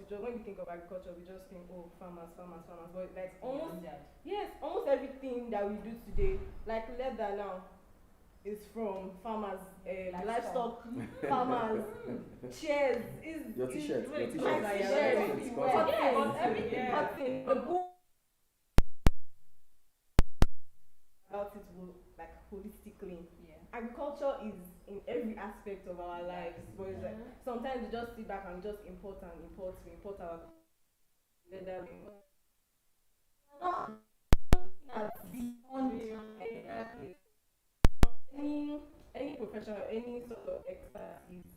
when we think of agriculture, we just think, oh, farmers, farmers, farmers. But like almost, yes, almost everything that we do today, like leather now, is from farmers, livestock farmers. Chairs is your t-shirt, like t-shirt, everything, cotton, the book about it will like holistically. Yeah. Agriculture is in every aspect of our lives, but it's like sometimes we just sit back and just import and import, we import our leather. Any professional, any sort of expertise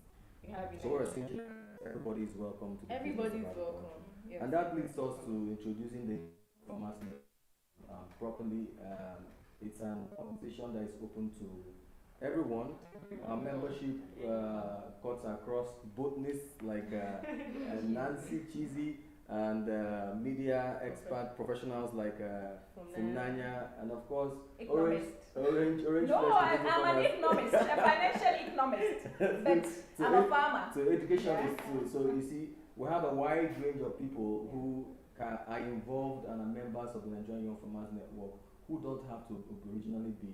we have in so we're saying everybody is welcome to the everybody's welcome. Yes. And that leads us to introducing the farmers properly. It's an organization that is open to everyone. Our membership cuts across botanists like Nancy Cheesy and media expert professionals like Funanya, and of course Orange. No, I'm an economist, a financial economist, but I'm a farmer. So education is too. So you see, we have a wide range of people who are involved and are members of the Nigerian Young Farmers Network who don't have to originally be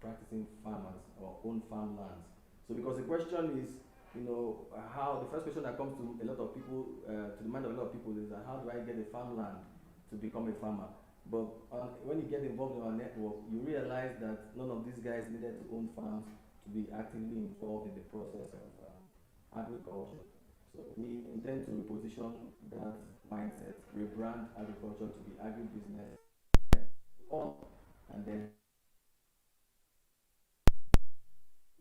practicing farmers or own farmlands. So because the question is, how the first question that comes to a lot of people, to the mind of a lot of people is how do I get a farmland to become a farmer? But when you get involved in our network, you realize that none of these guys needed to own farms to be actively involved in the process of agriculture. So we intend to reposition that mindset, rebrand agriculture to be agribusiness, and then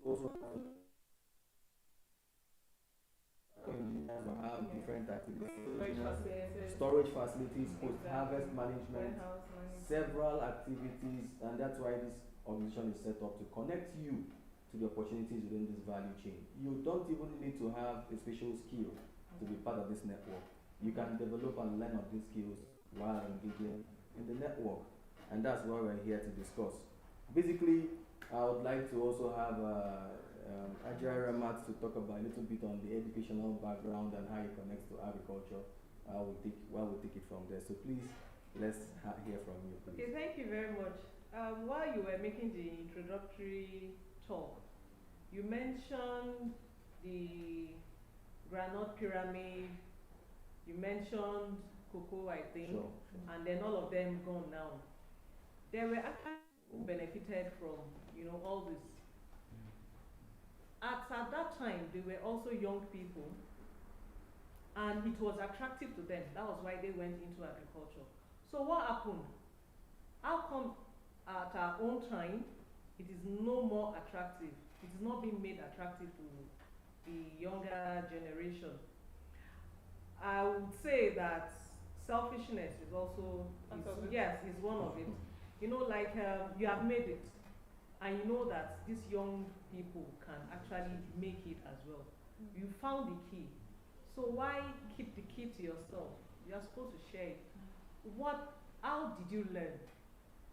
also have different activities, storage facilities, post-harvest management, several activities, and that's why this organization is set up to connect you to the opportunities within this value chain. You don't even need to have a special skill to be part of this network. You can develop and learn of these skills while engaging in the network, and that's what we're here to discuss. Basically, I would like to also have Ajay Ramat to talk about a little bit on the educational background and how it connects to agriculture. We'll take it from there. So please, let's hear from you, please. Okay, thank you very much. While you were making the introductory talk, you mentioned the granite pyramid, you mentioned cocoa, I think, Sure. And then all of them gone now. They were actually benefited from, all this. At that time, they were also young people, and it was attractive to them. That was why they went into agriculture. So what happened? How come at our own time, it is no more attractive? It is not being made attractive to the younger generation. I would say that selfishness is also, is one of it. Like you have made it, and you know that these young people can actually make it as well. You found the key. So why keep the key to yourself? You are supposed to share it. How did you learn?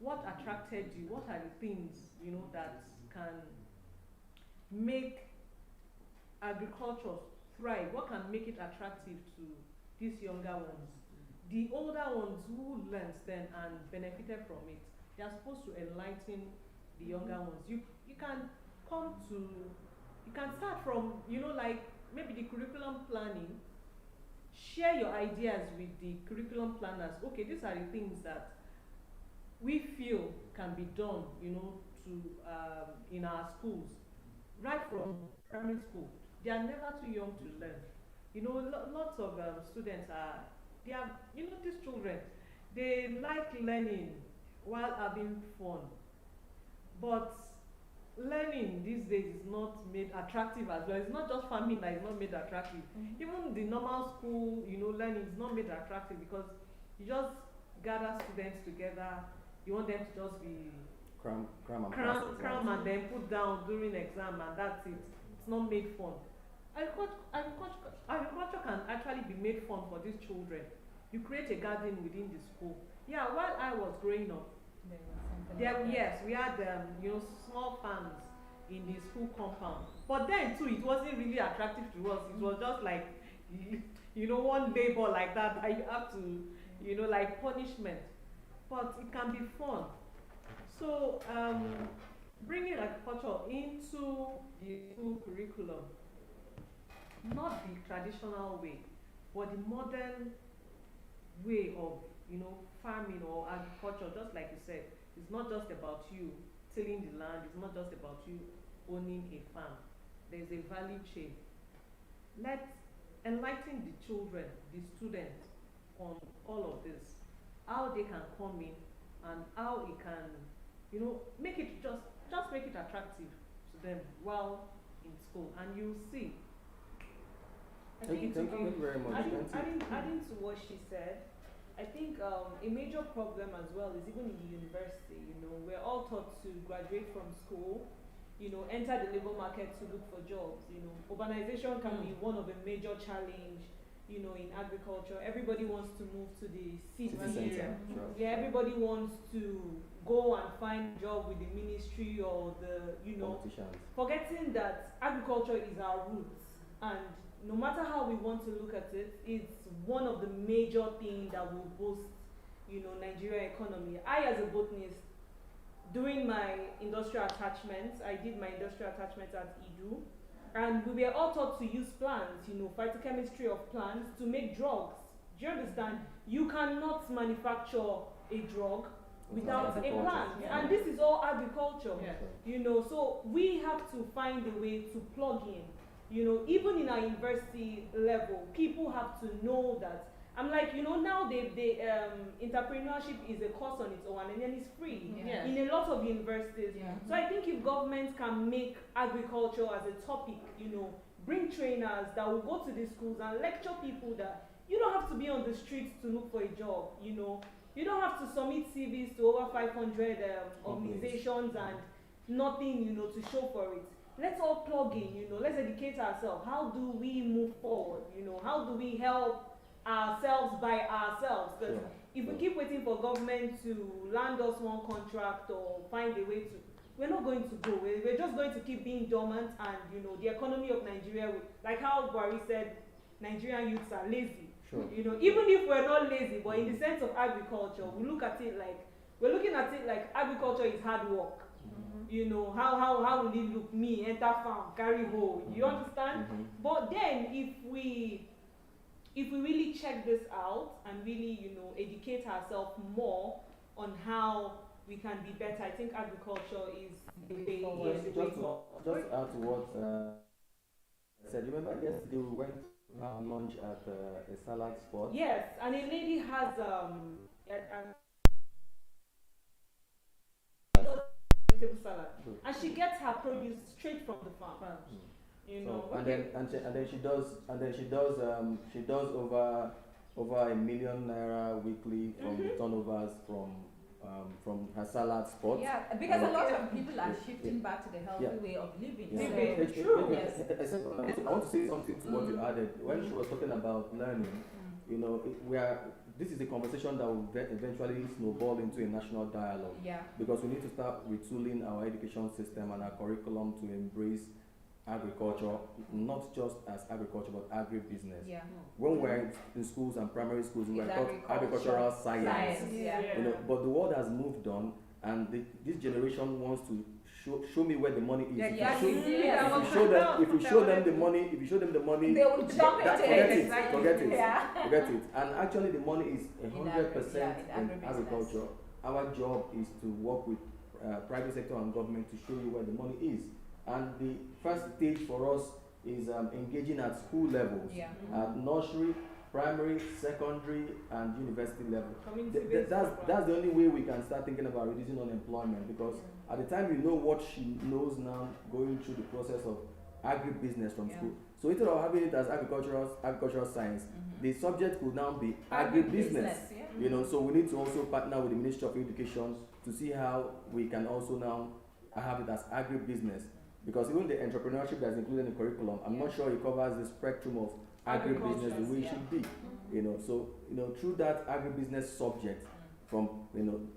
What attracted you? What are the things, that can make agriculture thrive? What can make it attractive to these younger ones? The older ones who learned then and benefited from it, they are supposed to enlighten the younger ones. You can start from, like maybe the curriculum planning. Share your ideas with the curriculum planners. Okay, these are the things that we feel can be done, in our schools, right from primary school. They are never too young to learn. Lots of students these children, they like learning while having fun. But learning these days is not made attractive as well. It's not just farming that is not made attractive. Even the normal school, learning is not made attractive because you just gather students together. You want them to just be Cram and then put down during exam, and that's it. It's not made fun. Agriculture can actually be made fun for these children. You create a garden within the school. Yeah, while I was growing up, we had small farms in the school compound. But then too, it wasn't really attractive to us. It was just like one labor like that you have to, like punishment. But it can be fun. So bringing agriculture into the school curriculum, not the traditional way, but the modern way of farming or agriculture. Just like you said, it's not just about you tilling the land, it's not just about you owning a farm. There's a value chain. Let's enlighten the children, the students, on all of this, how they can come in and how it can make it just make it attractive to them while in school, and you'll see. Thank you very much. Adding to what she said, I think a major problem as well is even in the university. We're all taught to graduate from school, enter the labor market to look for jobs. Urbanization can be one of the major challenge. In agriculture, everybody wants to move to the city. Center. Yeah, everybody wants to go and find a job with the ministry or the Politicians. forgetting that agriculture is our roots, and no matter how we want to look at it, it's one of the major things that will boost, Nigerian economy. I, as a botanist, during my industrial attachments, I did my industrial attachment at Edu, and we were all taught to use plants, phytochemistry of plants to make drugs. Do you understand? You cannot manufacture a drug without a plant, and this is all agriculture. So we have to find a way to plug in. Even in our university level, people have to know that. I'm like, now they entrepreneurship is a course on its own, and then it's free in a lot of universities. So I think if government can make agriculture as a topic, bring trainers that will go to the schools and lecture people that you don't have to be on the streets to look for a job. You don't have to submit CVs to over 500 organizations and nothing, to show for it. Let's all plug in, let's educate ourselves. How do we move forward? How do we help ourselves by ourselves? Because if we keep waiting for government to land us one contract or find a way to, we're not going to go. We're just going to keep being dormant, and the economy of Nigeria, like how Buhari said, Nigerian youths are lazy. Sure. Even if we're not lazy, but in the sense of agriculture, we're looking at it like agriculture is hard work. How will it look? Me enter farm, carry hoe. You understand? But then if we really check this out and really educate ourselves more on how we can be better, I think agriculture is the way forward. Just add to what I said. Remember yesterday we went to have lunch at a salad spot. Yes, and a lady has vegetable salad, and she gets her produce straight from the farm. And then she does over #1 million weekly from turnovers from her salad spot. Yeah, because a lot of people are shifting back to the healthy way of living. Yeah. So, True. Yes. I want to say something to what you added when she was talking about learning. This is a conversation that will eventually snowball into a national dialogue. Yeah. Because we need to start retooling our education system and our curriculum to embrace agriculture, not just as agriculture, but agribusiness. Yeah. When we're in schools and primary schools, we were taught agricultural science. Yeah. But the world has moved on, and this generation wants to show me where the money is. If you show them the money, they will jump forget it. And actually, the money is 100% in agriculture. Our job is to work with private sector and government to show you where the money is. And the first stage for us is engaging at school levels, at nursery, primary, secondary, and university level. That's the only way we can start thinking about reducing unemployment, because at the time you know what she knows now, going through the process of agribusiness from school. So instead of having it as agricultural science, the subject could now be agribusiness. So we need to also partner with the Ministry of Education to see how we can also now have it as agribusiness. Because even the entrepreneurship that's included in the curriculum, I'm not sure it covers the spectrum of agribusiness the way it should be. So through that agribusiness subject, from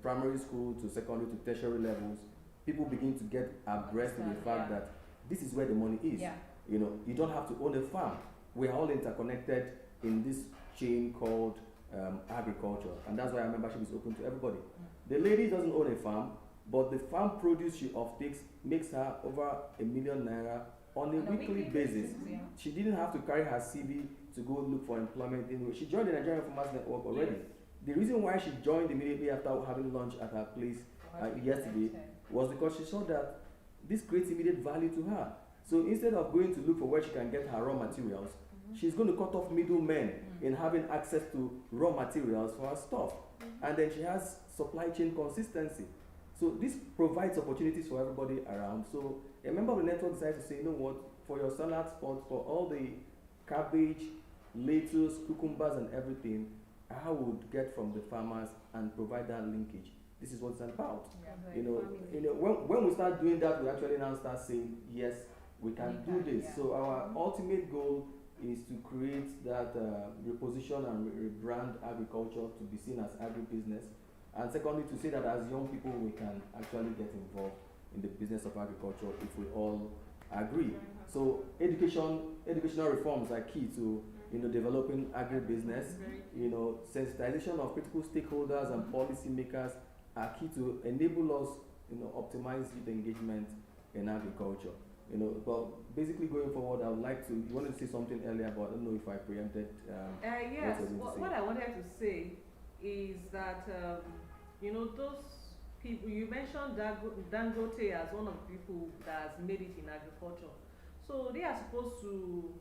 primary school to secondary to tertiary levels, people begin to get abreast of the fact that this is where the money is. You don't have to own a farm. We are all interconnected in this chain called agriculture, and that's why our membership is open to everybody. The lady doesn't own a farm, but the farm produce she offtakes makes her over ₦1 million on a weekly basis. Yeah. She didn't have to carry her CV to go look for employment. She joined the Nigerian Farmers Network already. Yes. The reason why she joined immediately after having lunch at her place yesterday was because she saw that this creates immediate value to her. So instead of going to look for where she can get her raw materials, she's going to cut off middlemen in having access to raw materials for her stuff. And then she has supply chain consistency. So this provides opportunities for everybody around. So a member of the network decided to say, you know what, for your salad spot, for all the cabbage, lettuce, cucumbers and everything, I would get from the farmers and provide that linkage. This is what it's about. Yeah. You know, when we start doing that, we actually now start saying, yes, we can do this. Yeah. So our ultimate goal is to create that reposition and rebrand agriculture to be seen as agribusiness. And secondly, to say that as young people, we can actually get involved in the business of agriculture if we all agree. So educational reforms are key to developing agribusiness. Sensitization of critical stakeholders and policymakers are key to enable us optimize youth engagement in agriculture. But basically going forward, I would like to. You wanted to say something earlier, but I don't know if I preempted. Yes. What I wanted to say is that those people you mentioned, Dangote as one of the people that has made it in agriculture. So they are supposed to,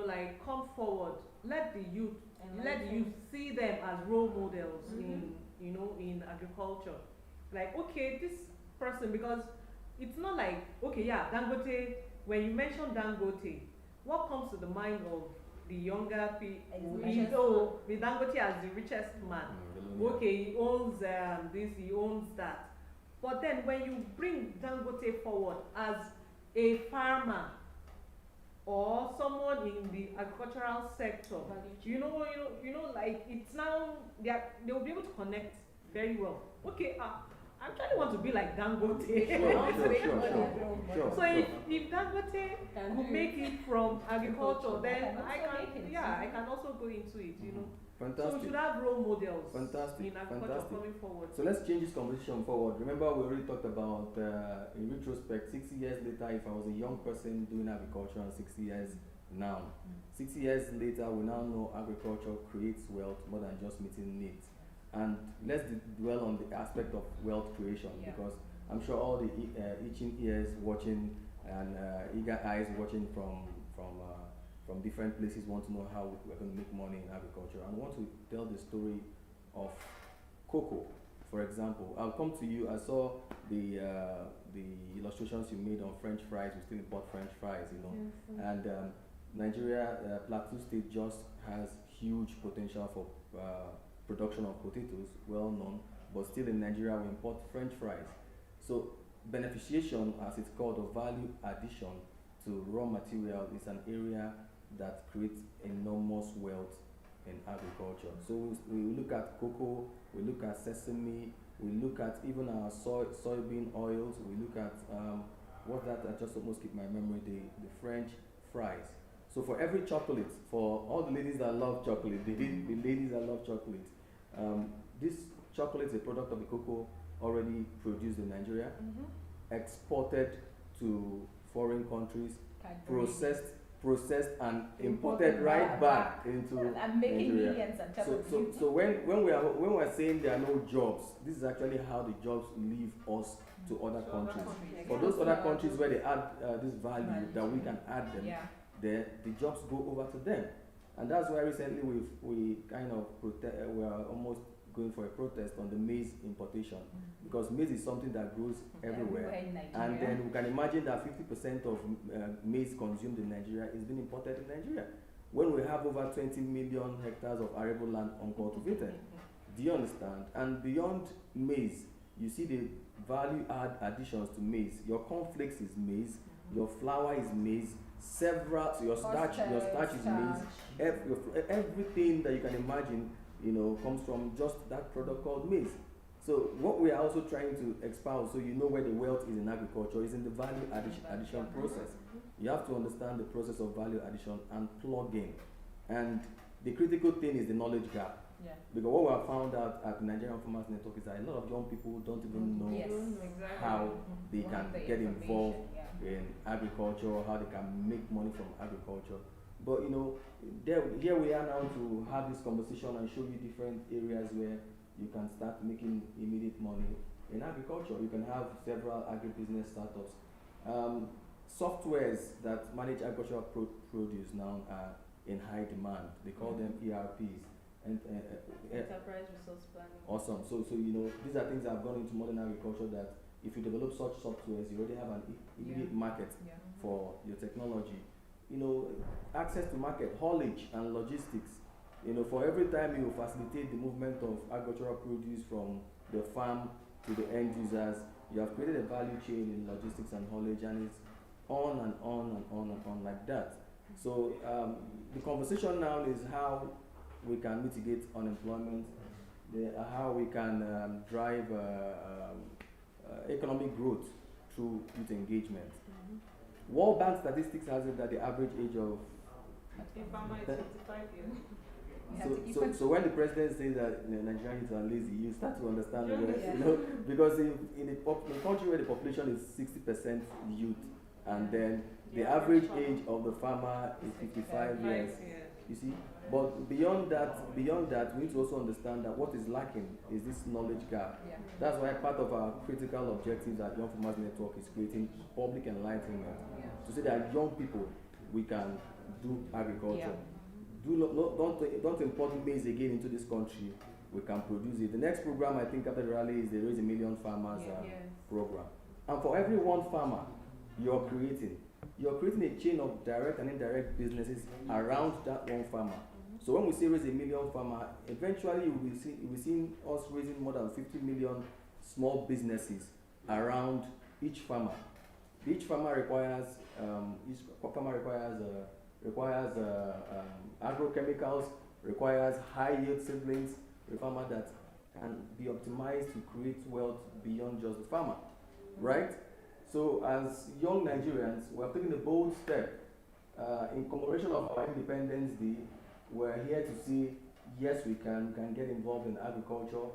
like come forward, let the youth see them as role models in agriculture. Like, okay, this person, because it's not like, okay, yeah, Dangote, when you mention Dangote, what comes to the mind of the younger people? The Dangote as the richest man. Okay, he owns this, he owns that. But then when you bring Dangote forward as a farmer or someone in the agricultural sector, like it's now, they will be able to connect very well. Okay, I actually want to be like Dangote. Sure. So if Dangote could make it from agriculture, then I can also go into it, Fantastic. So we should have role models Fantastic. in agriculture coming forward. So let's change this conversation forward. Remember, we already talked about, in retrospect, 60 years later, if I was a young person doing agriculture, and 60 years now. 60 years later, we now know agriculture creates wealth more than just meeting needs. And let's dwell on the aspect of wealth creation, because I'm sure all the itching ears watching and eager eyes watching from different places want to know how we're going to make money in agriculture, and want to tell the story of cocoa. For example, I'll come to you. I saw the illustrations you made on French fries. We still import French fries, and Nigeria, Plateau State just has huge potential for production of potatoes, well known, but still in Nigeria we import French fries. So beneficiation, as it's called, or value addition to raw material, is an area that creates enormous wealth in agriculture. So we look at cocoa, we look at sesame, we look at even our soybean oils, we look at what's that? I just almost keep my memory, the French fries. So for every chocolate, for all the ladies that love chocolate, the ladies that love chocolate, this chocolate is a product of the cocoa already produced in Nigeria, exported to foreign countries, processed and imported right back into and making Nigeria. millions on top of it. So when we're saying there are no jobs, this is actually how the jobs leave us to other countries. For those other countries where they add this value that we can add them, the jobs go over to them. And that's why recently we kind of we are almost going for a protest on the maize importation, because maize is something that grows everywhere, and then we can imagine that 50% of maize consumed in Nigeria is being imported in Nigeria, when we have over 20 million hectares of arable land uncultivated. Do you understand? And beyond maize, you see the value additions to maize. Your cornflakes is maize, your flour is maize, your starch is maize. Everything that you can imagine, comes from just that product called maize. So what we are also trying to espouse, so you know where the wealth is in agriculture, is in the value addition process. You have to understand the process of value addition and plug in. And the critical thing is the knowledge gap. Yeah. Because what we have found out at the Nigerian Farmers Network is that a lot of young people don't even know Yes. Exactly. how they One can of the get involved information, yeah. in agriculture, or how they can make money from agriculture. But here we are now to have this conversation and show you different areas where you can start making immediate money in agriculture. You can have several agribusiness startups. Softwares that manage agricultural produce now are in high demand. They call them ERPs. And Enterprise resource planning. awesome. So these are things that have gone into modern agriculture, that if you develop such softwares, you already have an immediate market Yeah. for your technology. Access to market, haulage and logistics. For every time you facilitate the movement of agricultural produce from the farm to the end users, you have created a value chain in logistics and haulage, and it's on and on and on and on like that. So the conversation now is how we can mitigate unemployment, how we can drive economic growth through youth engagement. World Bank statistics has it that the average age of A farmer is 55 years. so when the president says that Nigerians are lazy, you start to understand Yeah. because in a country where the population is 60% youth, and then the average age of the farmer is 55 years. You see, but beyond that, we need to also understand that what is lacking is this knowledge gap. Yeah. That's why part of our critical objectives at Young Farmers Network is creating public enlightenment to say that young people, we can do agriculture. Don't import maize again into this country. We can produce it. The next program, I think, after the rally is the Raise a Million Farmers program. And for every one farmer you're creating a chain of direct and indirect businesses around that one farmer. So when we say raise a million farmer, eventually you will see us raising more than 50 million small businesses around each farmer. Each farmer requires agrochemicals, requires high yield seedlings, a farmer that can be optimized to create wealth beyond just the farmer, right? So as young Nigerians, we have taken a bold step in commemoration of our Independence Day. We're here to say, yes, we can get involved in agriculture.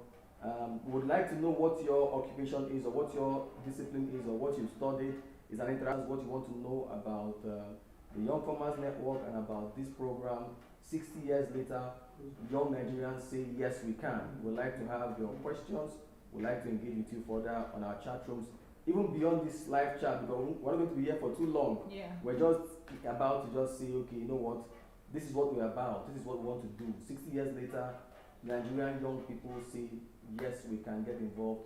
We would like to know what your occupation is, or what your discipline is, or what you've studied. Is an interest, what you want to know about the Young Farmers Network and about this program. 60 years later, young Nigerians say, yes, we can. We'd like to have your questions. We'd like to engage with you further on our chat rooms, even beyond this live chat, because we're not going to be here for too long. Yeah. We're just about to just say, okay, you know what, this is what we're about, this is what we want to do. 60 years later, Nigerian young people say, yes, we can get involved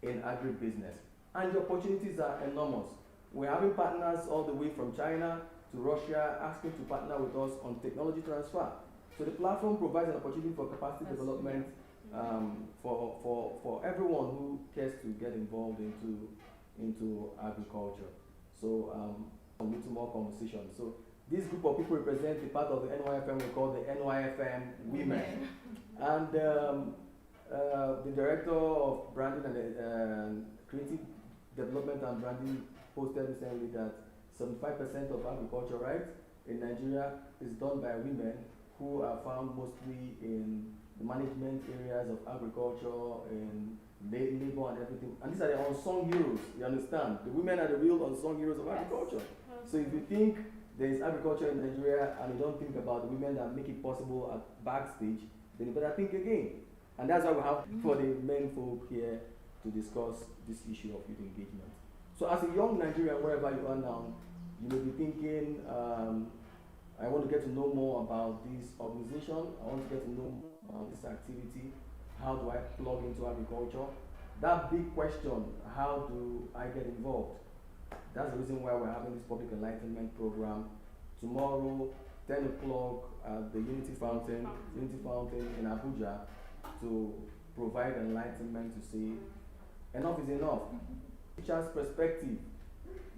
in agribusiness. And the opportunities are enormous. We're having partners all the way from China to Russia asking to partner with us on technology transfer. So the platform provides an opportunity for capacity development for everyone who cares to get involved into agriculture. So a little more conversation. So this group of people represent the part of the NYFN we call the NYFN Women. And the director of branding and creative development and branding posted recently that 75% of agriculture, right, in Nigeria is done by women who are found mostly in the management areas of agriculture, in labor and everything. And these are the unsung heroes, you understand? The women are the real unsung heroes of agriculture. So if you think there is agriculture in Nigeria and you don't think about the women that make it possible at backstage, then you better think again. And that's why we have for the men folk here to discuss this issue of youth engagement. So as a young Nigerian, wherever you are now, you may be thinking, I want to get to know more about this organization, I want to get to know more about this activity, how do I plug into agriculture? That big question, how do I get involved? That's the reason why we're having this public enlightenment program. Tomorrow, 10 o'clock at the Unity Fountain in Abuja, to provide enlightenment to say, enough is enough. Teacher's perspective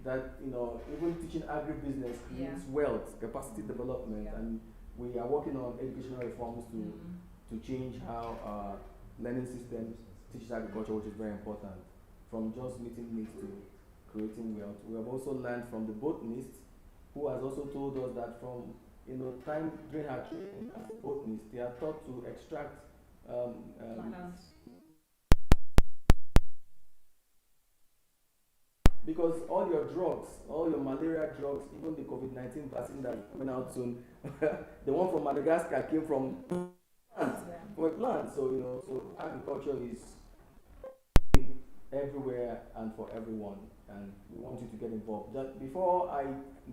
that even teaching agribusiness creates wealth, capacity development, and we are working on educational reforms to change how our learning systems teaches agriculture, which is very important. From just meeting needs to creating wealth. We have also learned from the botanist, who has also told us that from time during her training as botanists, they are taught to extract Plants. because all your drugs, all your malaria drugs, even the COVID-19 vaccine that's coming out soon, the one from Madagascar came from plants, from a plant. So so agriculture is everywhere and for everyone, and we want you to get involved. Just before I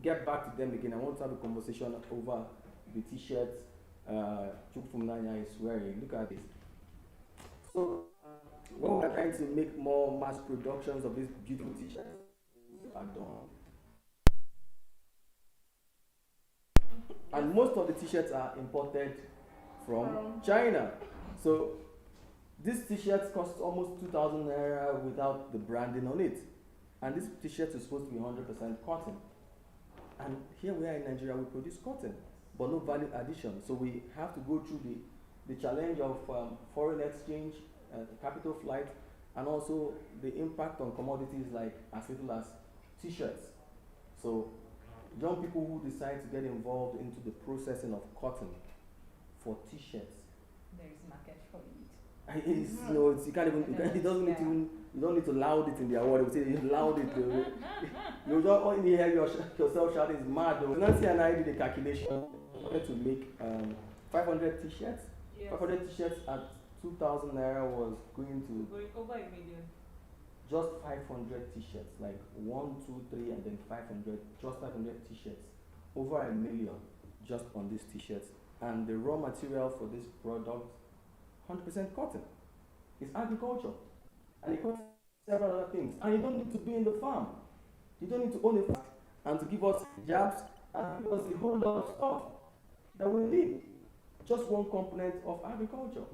get back to them again, I want to have a conversation over the t-shirts Chukfumnanya is wearing. Look at this. So when we're trying to make more mass productions of these beautiful t-shirts, are done. And most of the t-shirts are imported from China. So this t-shirt costs almost 2,000 naira without the branding on it. And this t-shirt is supposed to be 100% cotton. And here we are in Nigeria, we produce cotton, but no value addition. So we have to go through the challenge of foreign exchange, capital flight, and also the impact on commodities like as little as t-shirts. So young people who decide to get involved into the processing of cotton for t-shirts, There is market for it. it's, you can't even, you don't need to, you don't need to loud it in their word. They say you loud it. You just only hear yourself shouting, it's mad though. Nancy and I did a calculation. We wanted to make 500 t-shirts. Yes. 500 t-shirts at 2,000 naira was going to Going over a million. just 500 t-shirts, like 1, 2, 3, and then 500, just 500 t-shirts, over a million just on these t-shirts. And the raw material for this product, 100% cotton. It's agriculture. And it costs several other things. And you don't need to be in the farm. You don't need to own a farm and to give us jobs and give us a whole lot of stuff that we need. Just one component of agriculture.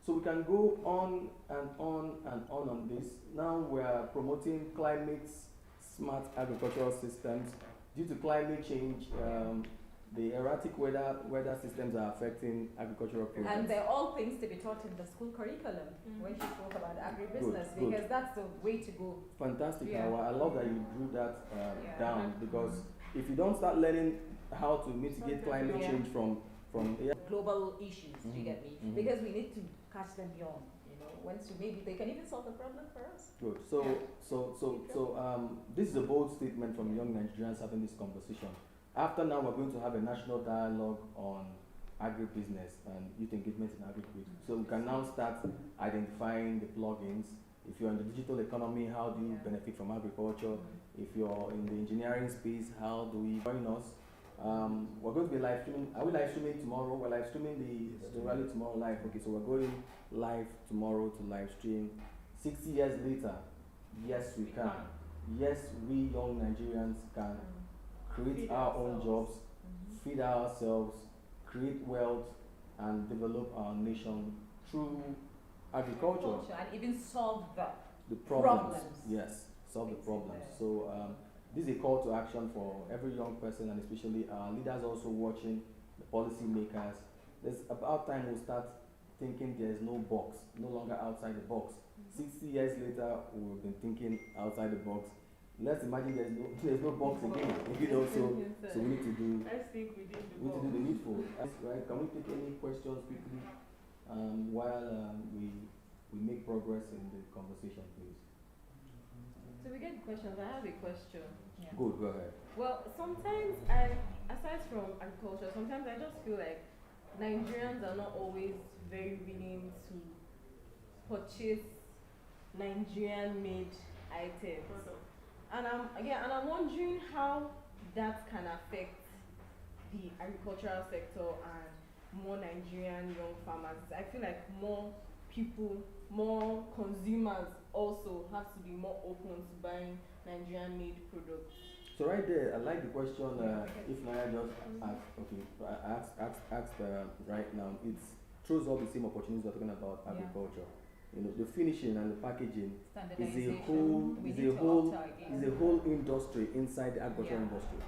So we can go on and on and on this. Now we are promoting climate smart agricultural systems. Due to climate change, the erratic weather systems are affecting agricultural products. And they're all things to be taught in the school curriculum when she spoke about agribusiness, Good. because that's the way to go. Fantastic. Yeah. I love that you drew that Yeah. down, because if you don't start learning how to mitigate climate Yeah. change from Global issues, you get me? Mhm. Because we need to catch them young, once maybe they can even solve the problem for us. good. This is a bold statement from young Nigerians having this conversation. After now, we're going to have a national dialogue on agribusiness and youth engagement in agribusiness. So we can now start identifying the plugins. If you're in the digital economy, how do you benefit from agriculture? If you're in the engineering space, how do we join us? We're going to be live streaming. Are we live streaming tomorrow? We're live streaming the rally tomorrow live. Okay, so we're going live tomorrow to live stream. 60 years later, yes, we can. Yes, we young Nigerians can create Feed our own ourselves. jobs, feed ourselves, create wealth, and develop our nation through agriculture. And even solve The problems. Problems. Yes, solve the Fix it problems. there. So this is a call to action for every young person, and especially our leaders also watching, the policy makers. There's about time we start thinking there's no box, no longer outside the box. 60 years later, we've been thinking outside the box. Let's imagine there's no box again. So we need to do Let's think within the we need to box. do the needful. Right? Can we take any questions quickly while we make progress in the conversation, please? So we get questions. I have a question. Good, go ahead. Well, sometimes aside from agriculture, sometimes I just feel like Nigerians are not always very willing to purchase Nigerian-made items. And I'm wondering how that can affect the agricultural sector and more Nigerian young farmers. I feel like more people, more consumers also have to be more open to buying Nigerian-made products. So right there, I like the question. If Naya just asked, okay, I asked right now. It throws up the same opportunities we're talking about agriculture. The finishing and the packaging is a whole industry inside the agricultural industry.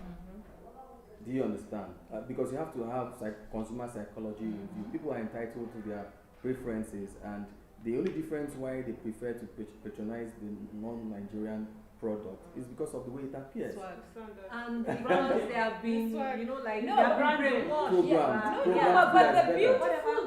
Do you understand? Because you have to have consumer psychology in view. People are entitled to their preferences, and the only difference why they prefer to patronize the non-Nigerian product is because of the way it appears. Swag. Standard. And because they have been, Swag. you know, like No, they have but- been brainwashed. Program. No, Program yeah, to but get the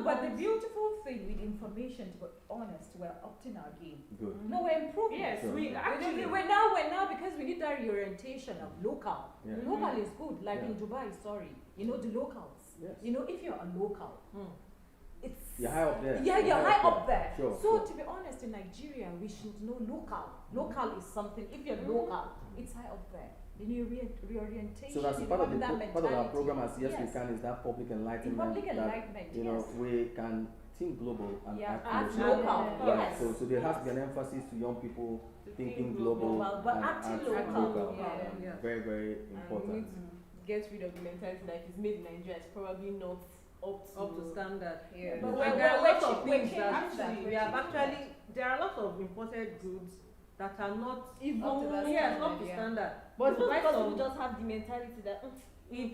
better. beautiful thing with information, to be honest, we're upping our game. Good. No, we're improving. Yes, Sure. we actually. We're now because we need that reorientation of local. Yeah. Local is good, like in Yeah. Dubai, sorry. You know, the locals. Yes. You know, if you're a local, it's You're high up there. yeah, you're high up there. Sure, So sure. to be honest, in Nigeria, we should know local. Local is something. If you're local, it's high up there. You know, reorientation. So that's you part know, of the having that part of our mentality. program as Yes We Yes. Can is that public enlightenment. Public that, enlightenment, you know, yes. we can think global and Yeah, act act local. local, Right. yes. So there has to be an emphasis to young people To thinking think global, global, but and acting act local. Yeah. Yeah. Very, very And we important. need to get rid of the mentality that if it's made in Nigeria, it's probably not Up to standard. Yeah. But And we're- there are we're lots of changing- things we're that changing that, actually we're we have changing actually there are lots of imported goods that are not Even Up to that yes standard, up to yeah. standard. But it's The not price because of- people just have the mentality that it's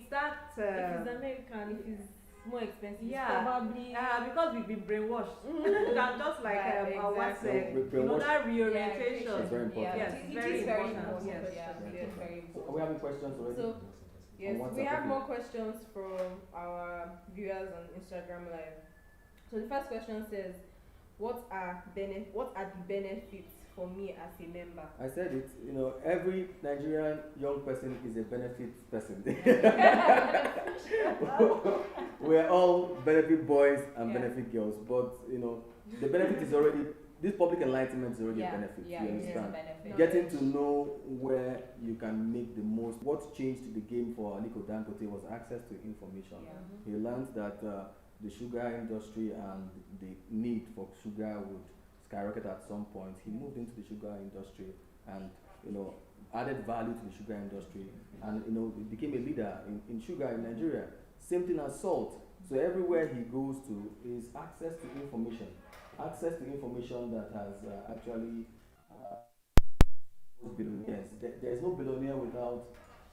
that if it's American, if it's more expensive, Yeah. it's probably because we've been brainwashed. Than just like Right, what exactly. said, No, you know brainwashed. that reorientation. It's very important. Yes, it very is very important, important. yes. Yeah, Very it is important. very So are important. we having questions already? So, yes, On we WhatsApp, have okay. more questions from our viewers on Instagram Live. So the first question says, what are the benefits for me as a member? I said it, you know, every Nigerian young person is a benefit person. We're all benefit boys and Yeah. benefit girls, but you know, the benefit is already, this public enlightenment is already Yeah, a benefit. yeah, You it is a understand? benefit. Getting to know where you can make the most. What changed the game for Aliko Dangote was access to information. Yeah. He learned that the sugar industry and the need for sugar would skyrocket at some point. He moved into the sugar industry and, you know, added value to the sugar industry and, you know, became a leader in sugar in Nigeria. Same thing as salt. So everywhere he goes to is access to information. Access to information that has actually billionaires. There is no billionaire without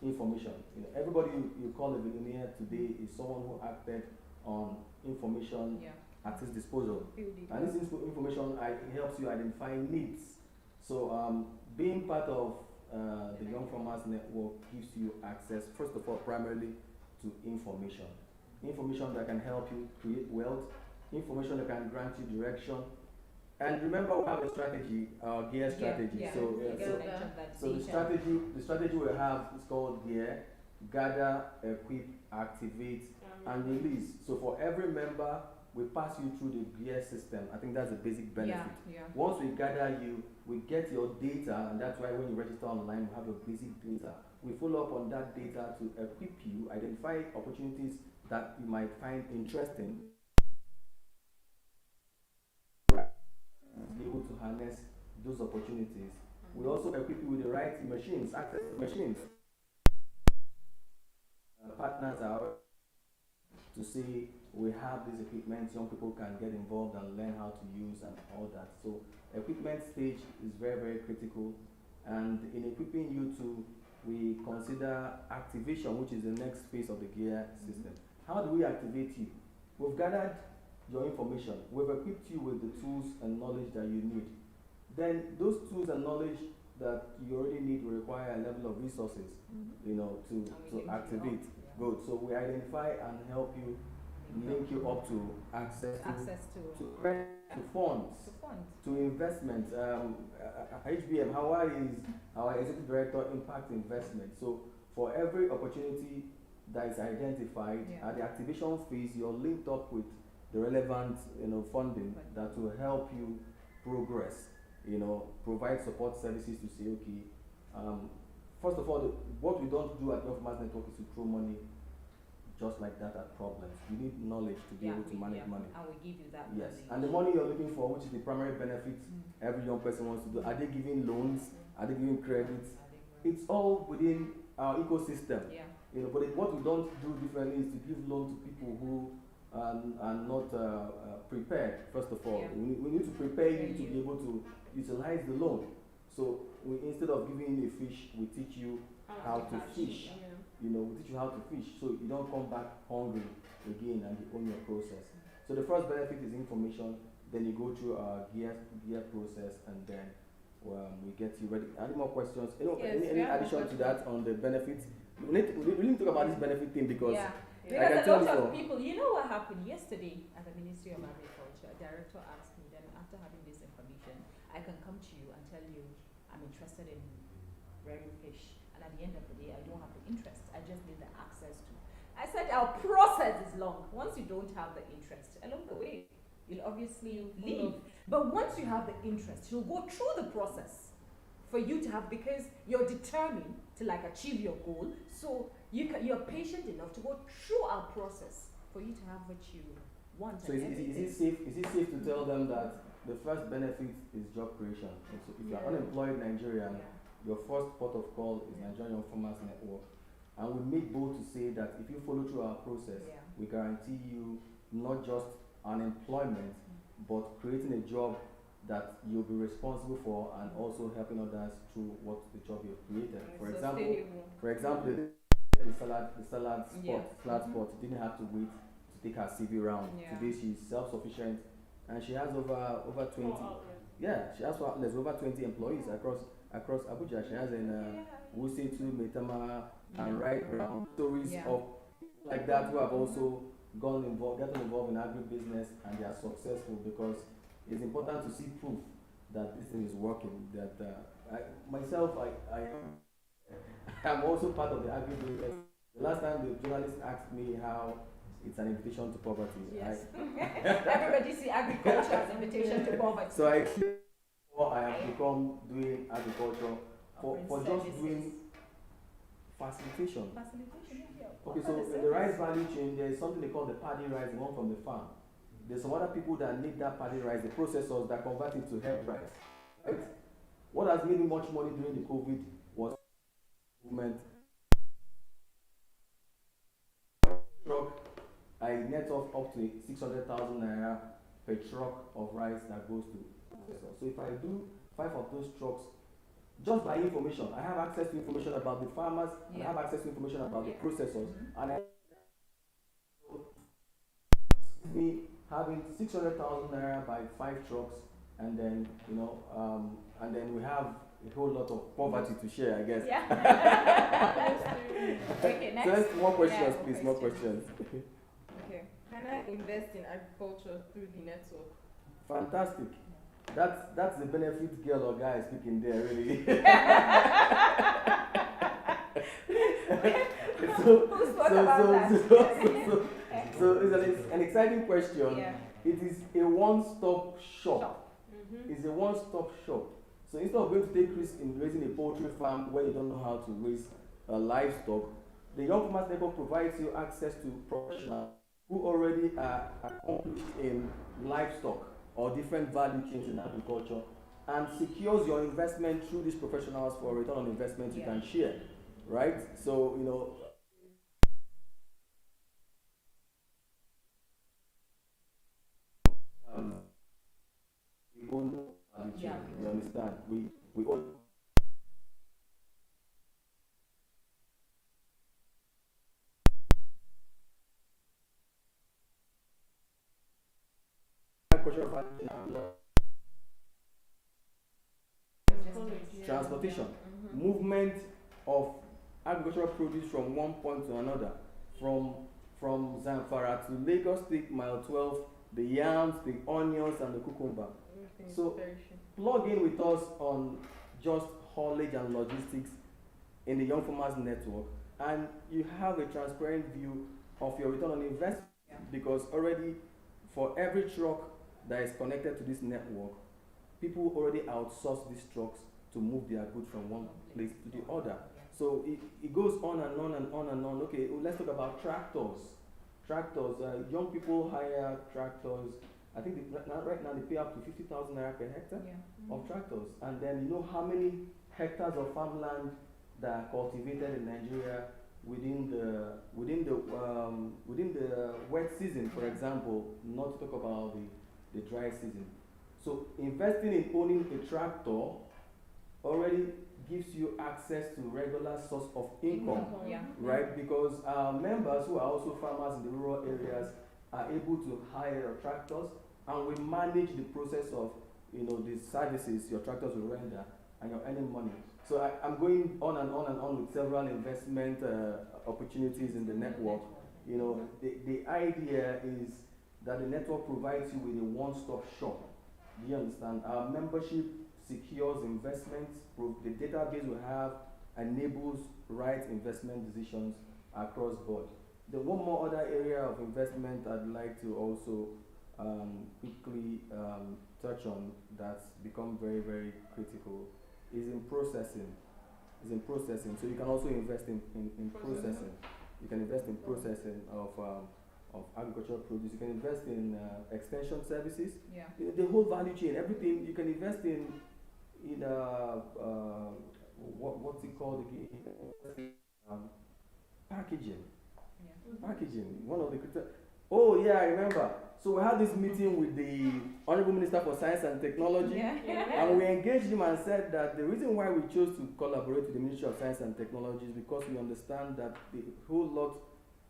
information. You know, everybody you call a billionaire today is someone who acted on information Yeah. at his disposal. Building. And this information helps you identify needs. So being part of the Young Farmers Network gives you access, first of all, primarily to information. Information that can help you create wealth, information that can grant you direction. And remember, we have a strategy, our gear strategy. Yeah, So, you so, mentioned that so the strategy we have is called gear: gather, equip, activate, and release. So for every member, we pass you through the gear system. I think that's a basic benefit. Yeah. Once we gather you, we get your data, and that's why when you register online, we have your basic data. We follow up on that data to equip you, identify opportunities that you might find interesting, be able to harness those opportunities. We also equip you with the right machines, access to machines. Partners are to say we have these equipment, young people can get involved and learn how to use and all that. So equipment stage is very, very critical. And in equipping you to, we consider activation, which is the next phase of the gear system. How do we activate you? We've gathered your information. We've equipped you with the tools and knowledge that you need. Then those tools and knowledge that you already need will require a level of resources, you know, to activate. Good. So we identify and help you, link you up to access to funds, to investments. HBM, Hawaii is our executive director, impact investment. So for every opportunity that is identified at the activation phase, you're linked up with the relevant, you know, funding that will help you progress. You know, provide support services to say, okay, first of all, what we don't do at Young Farmers Network is to throw money just like that at problems. You need knowledge to be able to manage money. And we give you that. Yes, knowledge. and the money you're looking for, which is the primary benefit every young person wants to do, are they giving loans? Are they giving credits? It's all within our ecosystem. Yeah. You know, but what we don't do differently is to give loan to people who are not prepared. First of all, we need to prepare you to be able to utilize the loan. So instead of giving you a fish, we teach you how to fish. You know, we teach you how to fish, so you don't come back hungry again and you own your process. So the first benefit is information. Then you go through our gear process, and then we get you ready. Any more questions? Yes, we Any have more addition to that questions. on the benefits? We need to talk about this benefit thing because Yeah. I Because can a tell lot you of so. people, you know what happened yesterday at the Ministry of Agriculture, a director asked me, then after having this information, I can come to you and tell you I'm interested in rearing fish. And at the end of the day, I don't have the interest. I just need the access to. I said our process is long. Once you don't have the interest, along the way, you'll obviously leave. But once you have the interest, you'll go through the process for you to have, because you're determined to like achieve your goal. So you're patient enough to go through our process for you to have what you want. So and is everything. it safe to tell them that the first benefit is job creation? And so if you're Yeah. unemployed Nigerian, Yeah. your first port of call is Nigerian Farmers Network. And we make bold to say that if you follow through our process, Yeah. we guarantee you not just unemployment, but creating a job that you'll be responsible for and also helping others through what the job you've created. For example, the salad spot, Yeah. salad spot didn't have to wait to take her CV round. Yeah. Today she's self-sufficient and she has over 20. Yeah, she has there's over 20 employees across Abuja. She has in Wuse to Metama and right around stories Yeah. of like that who have also gotten involved in agribusiness and they are successful because it's important to see proof that this thing is working. That I'm also part of the agribusiness. The last time the journalist asked me how it's an invitation to poverty. Yes. Everybody see agriculture as invitation to poverty. So I have become doing agriculture for just Services. doing facilitation. Facilitation, yeah. Okay, so in the rice value chain, there is something they call the paddy rice, the one from the farm. There's some other people that make that paddy rice, the processors that convert it to health rice. Right? What has made me much money during the COVID was movement. Truck, I net off up to 600,000 naira per truck of rice that goes to processor. So if I do 5 of those trucks, just by information, I have access to information about the farmers, and I have access to information about the processors, and me having 600,000 naira by 5 trucks, and then and then we have a whole lot of poverty to share, I guess. Yeah. Okay, next. So let's more questions, Yeah, please. More questions. Okay. Can I invest in agriculture through the network? Fantastic. That's the benefit girl or guy speaking there, really. So it's an exciting question. Yeah. It is a one-stop shop. Mm-hmm. It's a one-stop shop. So instead of going to take risk in raising a poultry farm where you don't know how to raise livestock, the Young Farmers Network provides you access to professionals who already are accomplished in livestock or different value chains in agriculture, and secures your investment through these professionals for a return on investment you can share, right? So we own value chain. You understand? We own. Agricultural value chain. Transportation, movement of agricultural produce from one point to another, from Zamfara to Lagos State, mile 12, the yams, the onions, and the cucumber. So plug in with us on just haulage and logistics in the Young Farmers Network, and you have a transparent view of your return on investment, because already for every truck that is connected to this network, people already outsource these trucks to move their goods from one place to the other. So it goes on and on and on and on. Okay, let's talk about tractors. Young people hire tractors. I think right now they pay up to 50,000 naira per hectare of tractors. And then you know how many hectares of farmland that are cultivated in Nigeria within the wet season, for example, not to talk about the dry season. So investing in owning a tractor already gives you access to regular source of income, right? Because our members who are also farmers in the rural areas are able to hire tractors, and we manage the process of the services your tractors will render, and you're earning money. So I'm going on and on and on with several investment opportunities in the network. The idea is that the network provides you with a one-stop shop. Do you understand? Our membership secures investments. The database we have enables right investment decisions across board. The one more other area of investment I'd like to also quickly touch on that's become very, very critical is in processing. So you can also invest in processing. You can invest in processing of agricultural produce. You can invest in extension services. Yeah. The whole value chain, everything. You can invest in what's it called again? Packaging. Yeah. Packaging. One of the Oh yeah, I remember. So we had this meeting with the Honorable Minister for Science and Technology, and we engaged him and said that the reason why we chose to collaborate with the Ministry of Science and Technology is because we understand that the whole lot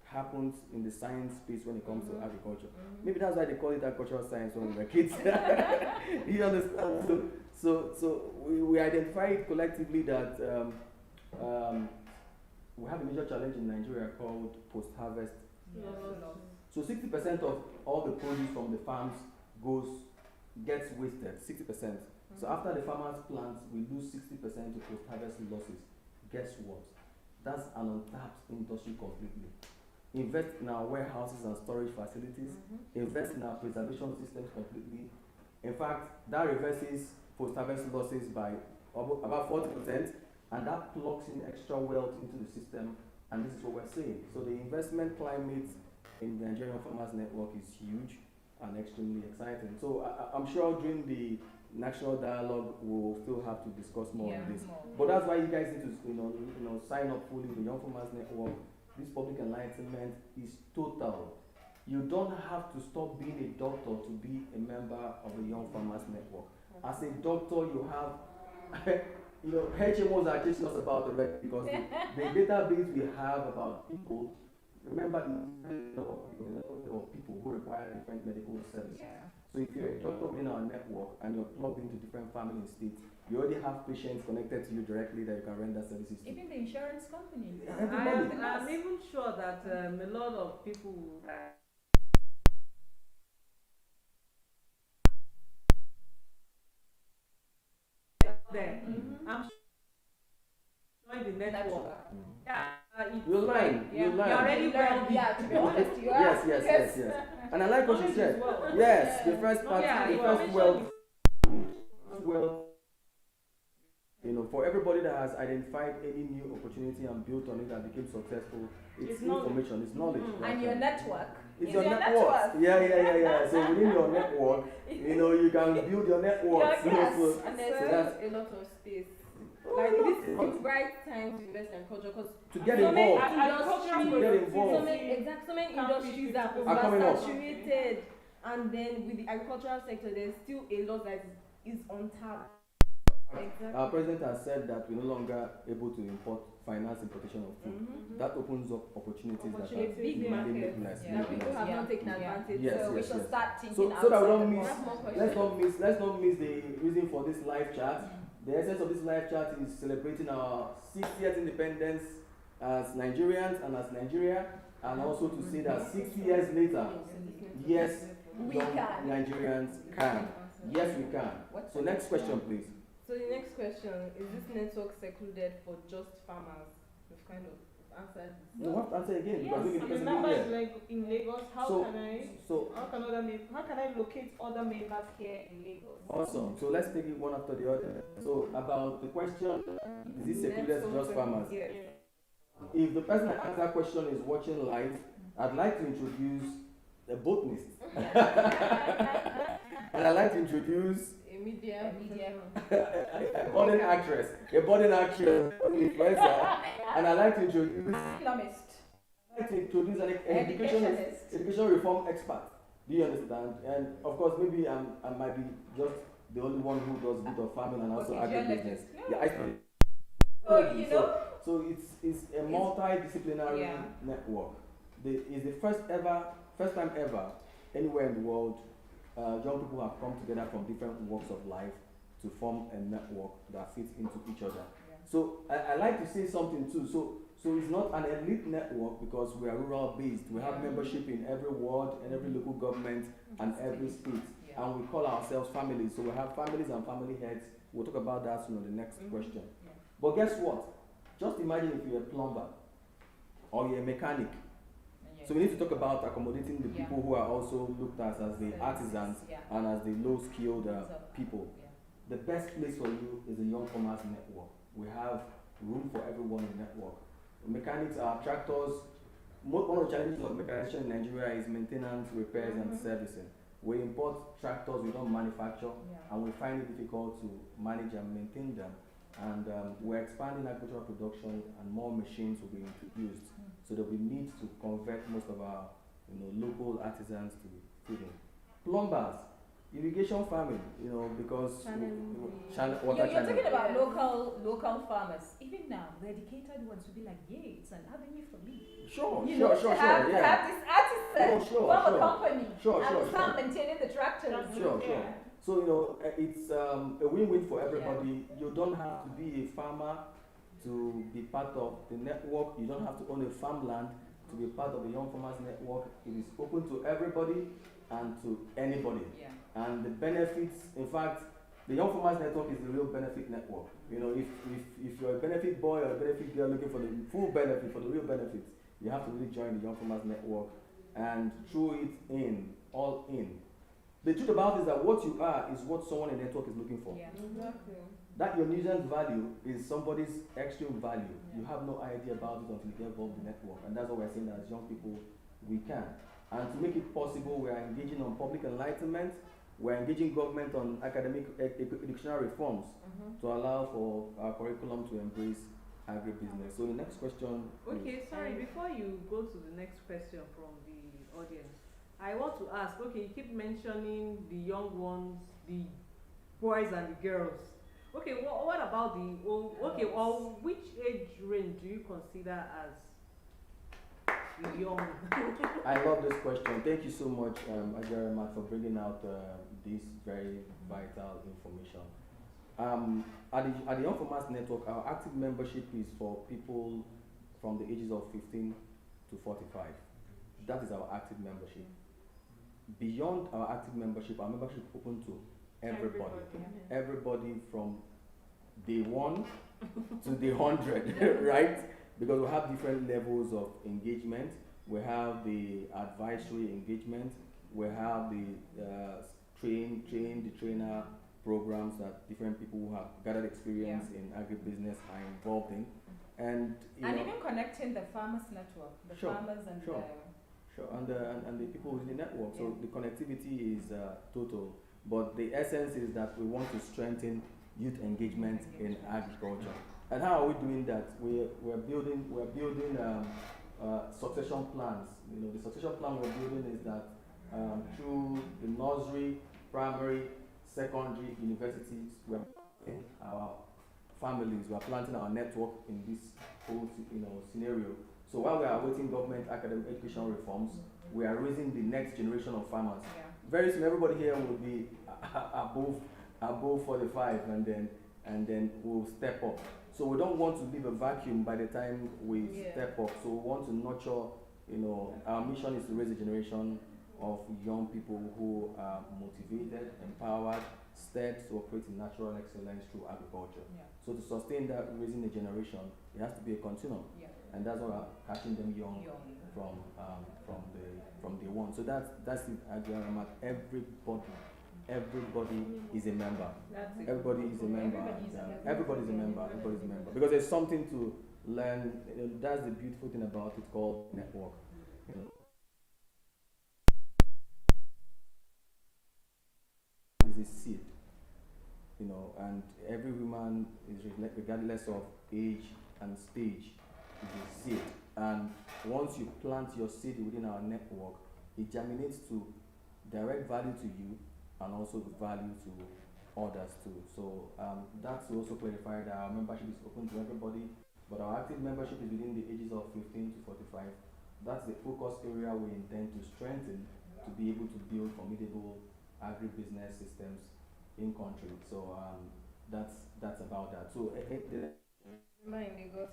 happens in the science space when it comes to agriculture. Maybe that's why they call it agricultural science when we were kids. You understand? So we identified collectively that we have a major challenge in Nigeria called post-harvest. So 60% of all the produce from the farms gets wasted. 60%. So after the farmers plant, we lose 60% to post-harvest losses. Guess what? That's an untapped industry completely. Invest in our warehouses and storage facilities. Invest in our preservation systems completely. In fact, that reverses post-harvest losses by about 40%, and that plugs in extra wealth into the system. And this is what we're saying. So the investment climate in the Nigerian Farmers Network is huge and extremely exciting. So I'm sure during the national dialogue we'll still have to discuss more on this. But that's why you guys need to sign up fully with the Young Farmers Network. This public enlightenment is total. You don't have to stop being a doctor to be a member of the Young Farmers Network. As a doctor, you have HMOs are teaching us about it because the database we have about people. Remember the people who require different medical services. Yeah. So if you're a doctor in our network and you're plugged into different family states, you already have patients connected to you directly that you can render services to. Even the insurance companies. I'm even sure that a lot of people there. I'm sure the network. You'll learn. You're already well. Yeah, to be honest, you are. Yes. And I like what she said. Well. Yes, the first part, the first well, for everybody that has identified any new opportunity and built on it and became successful, it's information, it's knowledge. And your network. It's your network. Yeah. So within your network, you can build your network. And there's a lot of space. Like this is the right time to invest in culture because to get involved. So many industries are oversaturated, and then with the agricultural sector, there's still a lot that is untapped. Exactly. Our president has said that we're no longer able to finance importation of food. That opens up opportunities that are big market that people have not taken advantage. Yes, so we should start thinking so that we don't outside let's not miss the reason for this live chat. The essence of this live chat is celebrating our 60th independence as Nigerians and as Nigeria, and also to say that 60 years later, yes, Nigerians can. Yes, we can. So next question, please. So the next question, is this network secluded for just farmers? We've kind of answered this. No, we have to answer again because we The number is like in Lagos. How can I locate other members here in Lagos? Awesome. So let's take it one after the other. So about the question, is this secluded to just farmers? Yes. If the person that asked that question is watching live, I'd like to introduce a botanist. And I'd like to introduce A media. a budding actress, influencer, and I'd like to introduce an education reform expert. Do you understand? And of course, maybe I might be just the only one who does a bit of farming and also agribusiness. So it's a multidisciplinary network. It's the first time ever anywhere in the world young people have come together from different walks of life to form a network that fits into each other. Yeah. So I like to say something too. So it's not an elite network because we are rural based. We have membership in every ward and every local government and every state. Yeah. And we call ourselves families. So we have families and family heads. We'll talk about that soon on the next question. Yeah. But guess what? Just imagine if you're a plumber or you're a mechanic. So we need to talk about accommodating the people who are also looked at as the artisans and as the low-skilled people. Yeah. The best place for you is the Young Farmers Network. We have room for everyone in the network. Mechanics are tractors. One of the challenges of mechanization in Nigeria is maintenance, repairs, and servicing. We import tractors we don't manufacture, and we find it difficult to manage and maintain them. And we're expanding agricultural production, and more machines will be introduced. So that we need to convert most of our local artisans to feeding. Plumbers, irrigation farming, because water You're talking about local farmers. Even now, the educated ones will be like, yeah, it's an avenue for me. Sure. To have this artisan form a company and start maintaining the tractors. Sure. So it's a win-win for everybody. You don't have to be a farmer to be part of the network. You don't have to own a farmland to be part of the Young Farmers Network. It is open to everybody and to anybody. Yeah. And the benefits, in fact, the Young Farmers Network is the real benefit network. If you're a benefit boy or a benefit girl looking for the full benefit, for the real benefits, you have to really join the Young Farmers Network and throw it all in. The truth about it is that what you are is what someone in the network is looking for. Yeah. Exactly. That your nuisance value is somebody's extreme value. You have no idea about it until you get involved in the network. And that's what we're saying, that as young people, we can. And to make it possible, we are engaging on public enlightenment. We're engaging government on academic educational reforms to allow for our curriculum to embrace agribusiness. So the next question. Okay, sorry, before you go to the next question from the audience, I want to ask, okay, you keep mentioning the young ones, the boys and the girls. Okay, what about the old, which age range do you consider as the young? I love this question. Thank you so much, Ajaramat, for bringing out this very vital information. At the Young Farmers Network, our active membership is for people from the ages of 15 to 45. That is our active membership. Beyond our active membership, our membership is open to everybody. Everybody from day 1 to day 100, right? Because we have different levels of engagement. We have the advisory engagement. We have the trainer programs that different people who have gathered experience in agribusiness are involved in. And even connecting the farmers network, the farmers and and the people within the network. So the connectivity is total. But the essence is that we want to strengthen youth engagement in agriculture. And how are we doing that? We're building succession plans. The succession plan we're building is that through the nursery, primary, secondary, universities, we're planting our families, we're planting our network in this whole scenario. So while we are awaiting government academic education reforms, we are raising the next generation of farmers. Very soon, everybody here will be above 45, and then we'll step up. So we don't want to leave a vacuum by the time we step up. So we want to nurture. Our mission is to raise a generation of young people who are motivated, empowered, stirred to operate in natural excellence through agriculture. So to sustain that raising a generation, it has to be a continuum. And that's why we're catching them young from day one. So that's it. Everybody is a member. Everybody is a member. Everybody's a member. Because there's something to learn. That's the beautiful thing about it, called network. Is a seed. And every woman is, regardless of age and stage, is a seed. And once you plant your seed within our network, it germinates to direct value to you and also value to others too. So that's to also clarify that our membership is open to everybody, but our active membership is within the ages of 15 to 45. That's the focus area we intend to strengthen to be able to build formidable agribusiness systems in country. So that's about that. So Remember in Lagos.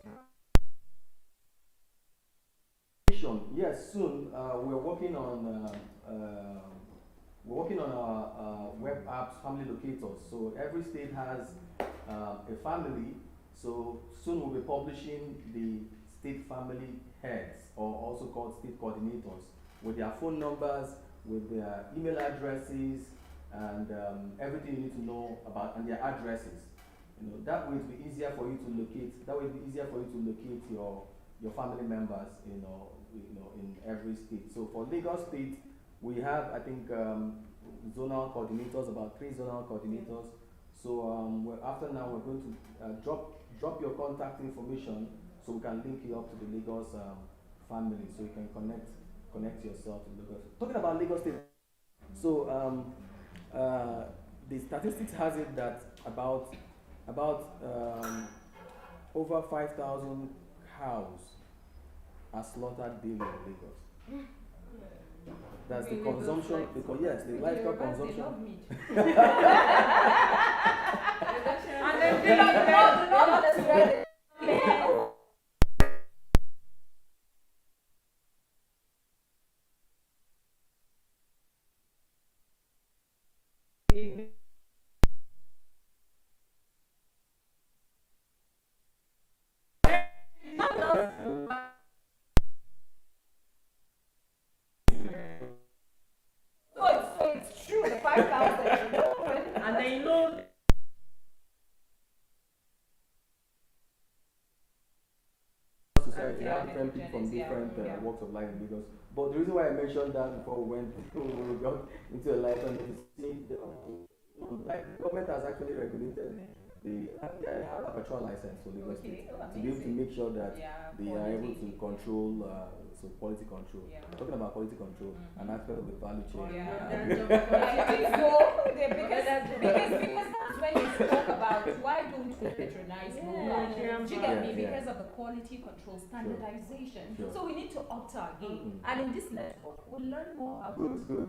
yes, soon we're working on our web apps, family locators. So every state has a family. So soon we'll be publishing the state family heads, or also called state coordinators, with their phone numbers, with their email addresses, and everything you need to know about, and their addresses. That way it'll be easier for you to locate. That way it'll be easier for you to locate your family members. In every state. So for Lagos State, we have, I think, zonal coordinators, about 3 zonal coordinators. So after now, we're going to drop your contact information, so we can link you up to the Lagos family, so you can connect yourself to Lagos. Talking about Lagos State, so the statistics has it that about over 5,000 cows are slaughtered daily in Lagos. That's the consumption, because yes, the livestock consumption. And then they love bread. So it's true, the 5,000. And then you know, Society, have different people from different walks of life in Lagos. But the reason why I mentioned that before we went we got into a light on is see the government has actually regulated the have a patrol license for Lagos State to be able to make sure that they are able to control quality control. Talking about quality control, an aspect of the value chain. Because that's when you spoke about why don't we patronize more? Do you get me? Because of the quality control standardization. Sure. So we need to up our game. And in this network, we'll learn more about Good.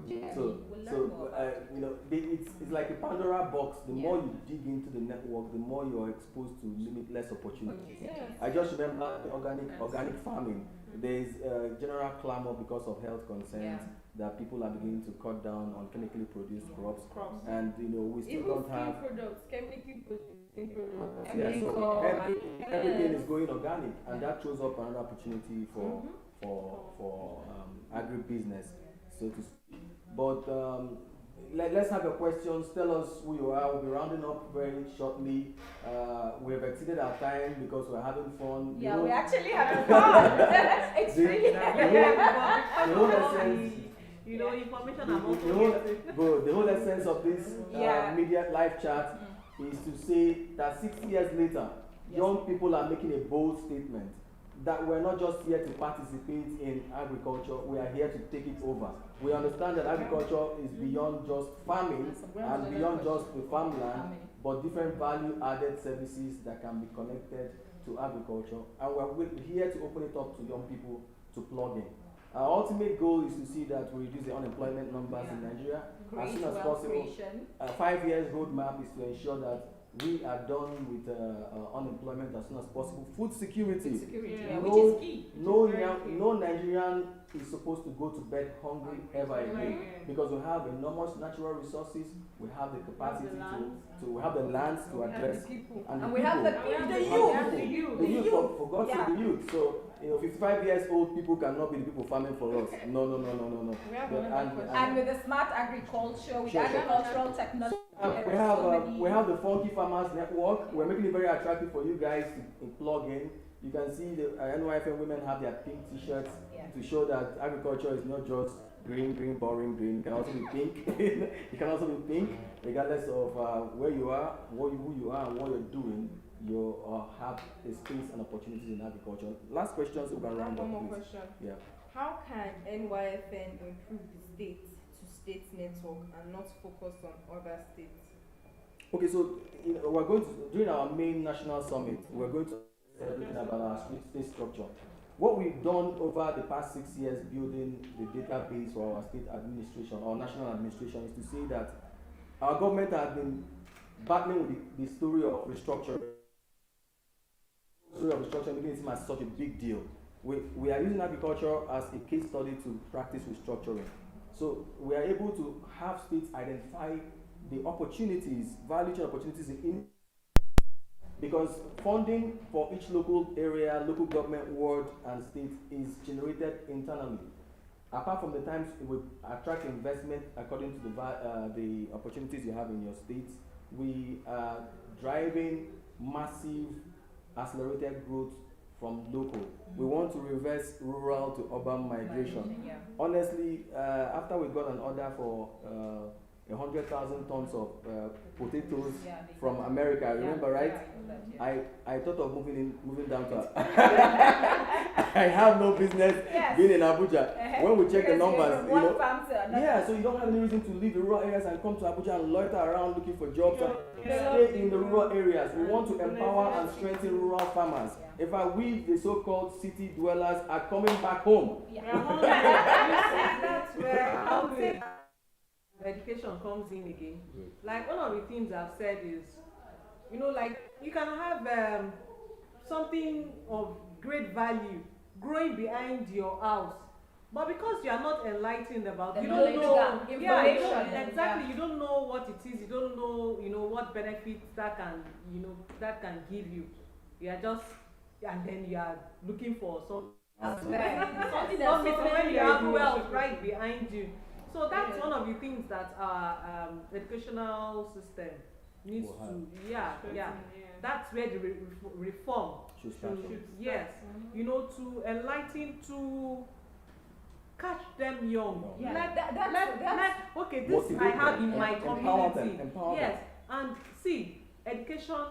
It's like a Pandora box. The more you dig into the network, the more you are exposed to limitless opportunities. I just remember the organic farming. There is general clamor because of health concerns that people are beginning to cut down on chemically produced crops. And we still don't have products, chemically produced products. Everything is going organic, and that throws up another opportunity for agribusiness, so to speak. But let's have your questions. Tell us who you are. We'll be rounding up very shortly. We have exceeded our time because we're having fun. yeah, we actually having fun. It's really the whole essence. Information I'm the whole essence of this media live chat is to say that 6 years later, young people are making a bold statement that we're not just here to participate in agriculture, we are here to take it over. We understand that agriculture is beyond just farming and beyond just the farmland, but different value added services that can be connected to agriculture. And we're here to open it up to young people to plug in. Our ultimate goal is to see that we reduce the unemployment numbers in Nigeria as soon as possible. 5 years roadmap is to ensure that we are done with unemployment as soon as possible. Food security. Which is key. No Nigerian is supposed to go to bed hungry ever again, because we have enormous natural resources. We have the capacity we have the lands to address, and we have the youth. For God's sake, the youth. So 55 years old people cannot be the people farming for us. No. And with the smart agriculture, with agricultural technology. We have the Funky Farmers Network. We're making it very attractive for you guys to plug in. You can see the NYFN women have their pink t-shirts to show that agriculture is not just green, boring green. It can also be pink. It can also be pink, regardless of where you are, who you are, and what you're doing. You have a space and opportunities in agriculture. Last question, so we can round up. One more question. Yeah. How can NYFN improve the state network and not focus on other states? Okay, so we're going to during our main national summit, we're going to everything about our state structure. what we've done over the past 6 years building the database for our state administration or national administration is to say that our government has been battling with the story of restructuring. The story of restructuring making it seem as such a big deal. We are using agriculture as a case study to practice restructuring. So we are able to have states identify the opportunities, value chain opportunities in because funding for each local area, local government, ward, and state is generated internally. Apart from the times it will attract investment according to the opportunities you have in your state, we are driving massive accelerated growth from local. We want to reverse rural to urban migration. Yeah. Honestly, after we got an order for 100,000 tons of potatoes from America, remember, right? I thought of moving down to. I have no business being in Abuja. When we check the numbers, yeah, so you don't have any reason to leave the rural areas and come to Abuja and loiter around looking for jobs. Stay in the rural areas. We want to empower and strengthen rural farmers. In fact, we, the so-called city dwellers, are coming back home. That's where education comes in again. Like one of the things I've said is, like you can have something of great value growing behind your house, but because you are not enlightened about, you don't know, exactly, you don't know what it is, you don't know, what benefits that can give you. You are just, and then you are looking for something when you have wealth right behind you. So that's one of the things that our educational system needs to, that's where the reform should start from. Yes, to enlighten, to catch them young. Okay, this I have in my community. Empower yes, and see, education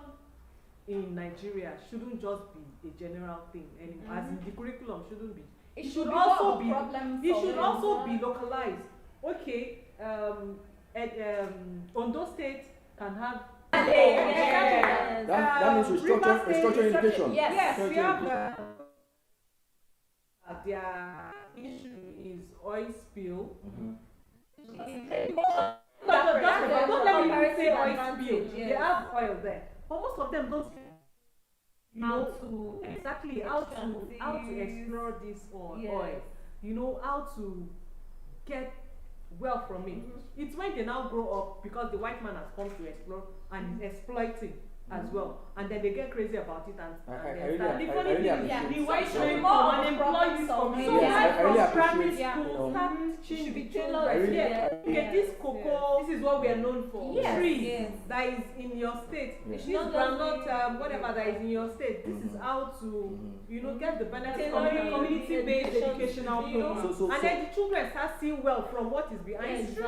in Nigeria shouldn't just be a general thing anymore. As in the curriculum shouldn't be. It should also be localized. Okay, Ondo State can have. That means restructuring education. Yes, we have. Their issue is oil spill. Don't let me say oil spill. They have oil there, but most of them don't know how to explore this oil. How to get wealth from it. It's when they now grow up, because the white man has come to explore and is exploiting as well, and then they get crazy about it and the funny thing is the white man come and employ this community. So right from primary school, start should be tailored. Okay, this cocoa, this is what we are known for. Trees that is in your state. This groundnut, whatever that is in your state. This is how to get the benefits from community-based educational program. And then the children start seeing well from what is behind you.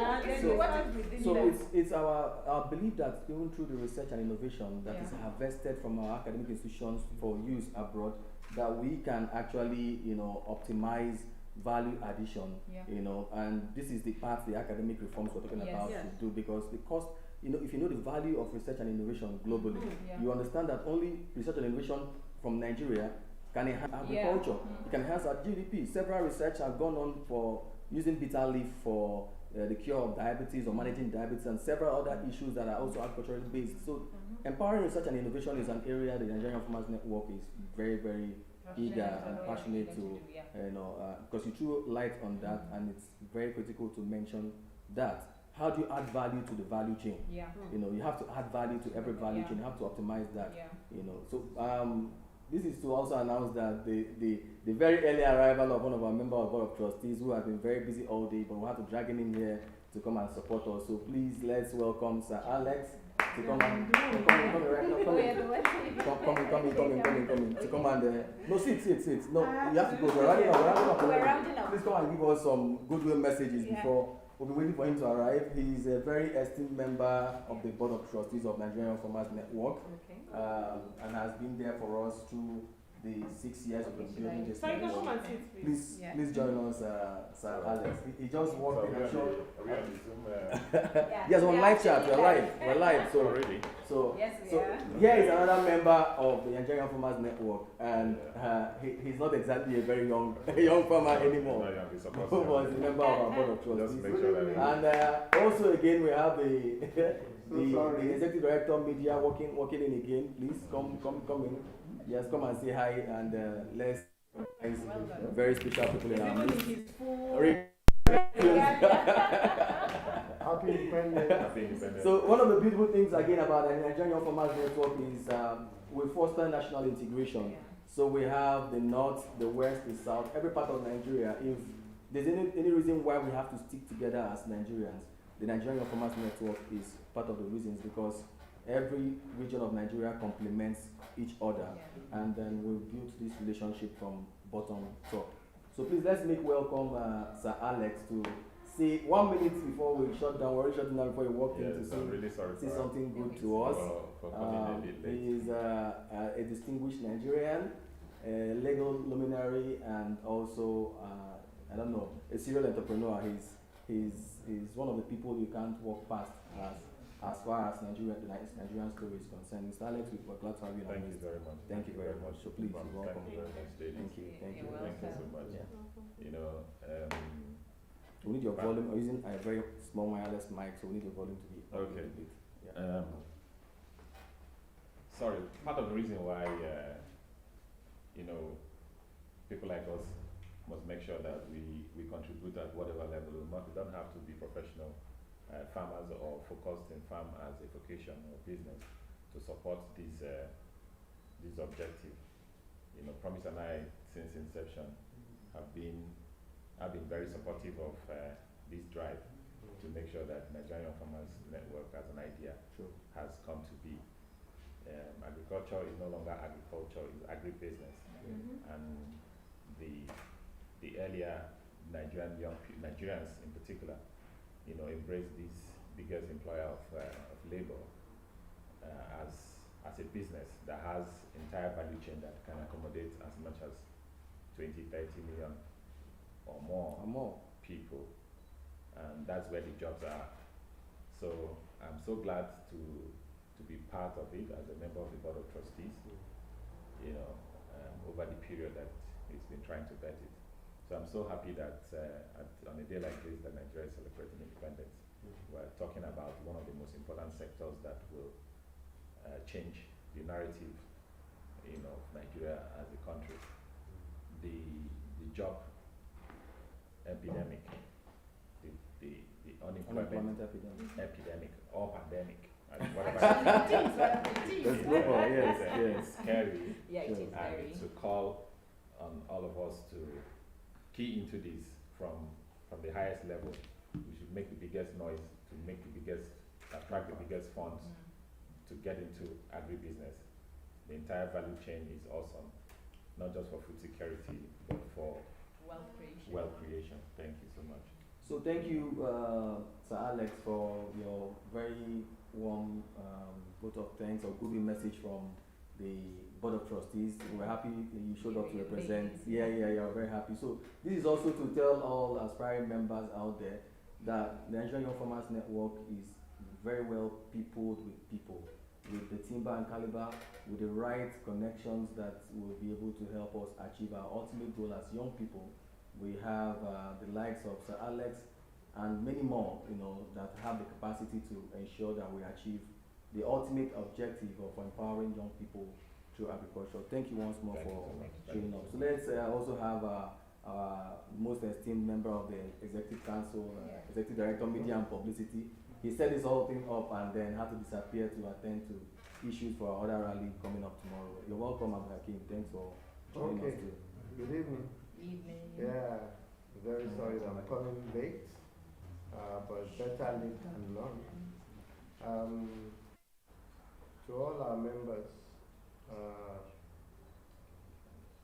So it's our belief that even through the research and innovation that is harvested from our academic institutions for use abroad, that we can actually optimize value addition, and this is the part the academic reforms we're talking about should do, because the cost, if you know the value of research and innovation globally, you understand that only research and innovation from Nigeria can enhance agriculture. It can enhance our GDP. Several research have gone on for using bitter leaf for the cure of diabetes or managing diabetes and several other issues that are also agriculturally based. So empowering research and innovation is an area the Nigerian Farmers Network is very, very eager and passionate to, because you threw light on that, and it's very critical to mention that. How do you add value to the value chain? You have to add value to every value chain. You have to optimize that. So this is to also announce that the very early arrival of one of our members of Board of Trustees, who has been very busy all day, but we have to drag him in here to come and support us. So please, let's welcome Sir Alex to come and come in. To come and no, sit. No, you have to go. We're rounding up. Please come and give us some goodwill messages before. We'll be waiting for him to arrive. He is a very esteemed member of the Board of Trustees of Nigerian Farmers Network, and has been there for us through the 6 years we've been building this So you can come network. and sit, please. Please, Yeah. please join us, Sir Alex. He just walked in. I'm sure. Are we on the Zoom? Yes, on live chat. We're live. We're live. So, Already? so, Yes, we so are. here is another member of the Nigerian Farmers Network, and he's not exactly a very young farmer anymore. No, he's supposed Who to. was a member of our board of Just trustees. make sure that And also again we have the executive director media working in again. Please come in. Yes, come and say hi and let's very special people in our midst. Happy Independence. So one of the beautiful things again about the Nigerian Young Farmers Network is we foster national integration. Yeah. So we have the north, the west, the south, every part of Nigeria. If there's any reason why we have to stick together as Nigerians, the Nigerian Young Farmers Network is part of the reasons, because every region of Nigeria complements each other, Yeah. and then we build this relationship from bottom top. So please let's make welcome Sir Alex to say 1 minute before we shut down. We're already shutting down before he walked in to yes, I'm really sorry say for something good to us. for coming a bit late. He is a distinguished Nigerian, a legal luminary, and also I don't know, a serial entrepreneur. He's one of the people you can't walk past as far as Nigerian story is concerned. Mr. Alex, we're glad to have you. Thank you very much. Thank you very much. So please, you're welcome. Thank you very much, David. Thank you. Thank you. You're Thank you so much. Yeah. You know, We need your volume. We're using a very small wireless mic, so we need your volume to be up a Okay. little bit. Yeah. sorry, part of the reason why, you know, people like us must make sure that we contribute at whatever level. We don't have to be professional farmers or focused in farm as a vocation or business to support this objective. You know, Promise and I, since inception, have been very supportive of this drive to make sure that Nigerian Farmers Network as an idea Sure. has come to be. Agriculture is no longer agriculture; it's agribusiness. And the earlier Nigerians in particular, you know, embrace this biggest employer of labor as a business that has entire value chain that can accommodate as much as 20, 30 million or more people, and that's where the jobs are. So I'm so glad to be part of it as a member of the board of trustees. You know, over the period that it's been trying to vet it. So I'm so happy that on a day like this, that Nigeria is celebrating independence. We're talking about one of the most important sectors that will change the narrative, you know, of Nigeria as a country. The job epidemic, the unemployment epidemic or pandemic, whatever. It's global, yes, yes. It's scary. Yeah, it is And very. to call on all of us to key into this from the highest level. We should make the biggest noise to attract the biggest funds to get into agribusiness. The entire value chain is awesome, not just for food security, but for wealth creation. Thank you so much. So thank you, Sir Alex, for your very warm vote of thanks or goodwill message from the Board of Trustees. We're happy you showed up to represent. Yeah, we're very happy. So this is also to tell all aspiring members out there that the Nigerian Young Farmers Network is very well peopled with people, with the timber and caliber, with the right connections that will be able to help us achieve our ultimate goal as young people. We have the likes of Sir Alex and many more, you know, that have the capacity to ensure that we achieve the ultimate objective of empowering young people through agriculture. Thank you once more Thank you for so much. showing up. So let's also have our most esteemed member of the Executive Council, Executive Director, Media and Publicity. He set this whole thing up and then had to disappear to attend to issues for our other rally coming up tomorrow. You're welcome, Abdul Hakim. Thanks for joining us too. Good evening. Yeah, very sorry that I'm coming late, but better late than none. To all our members,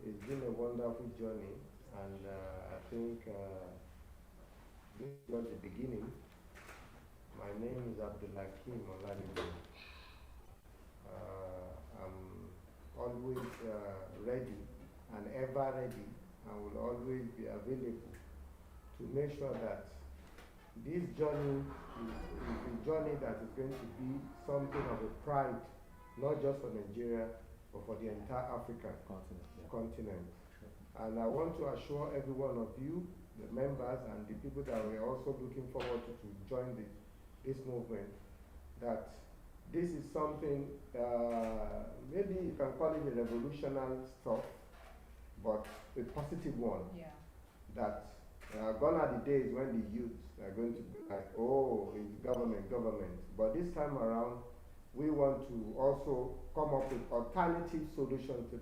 it's been a wonderful journey, and I think this is not the beginning. My name is Abdul Hakim Oladipo. I'm always ready and ever ready and will always be available to make sure that this journey is a journey that is going to be something of a pride, not just for Nigeria, but for the entire African continent. And I want to assure every one of you, the members and the people that we're also looking forward to join this movement, that this is something, maybe you can call it a revolutionary stuff, but a positive one. Yeah. That gone are the days when the youth are going to be like, oh, it's government. But this time around, we want to also come up with alternative solutions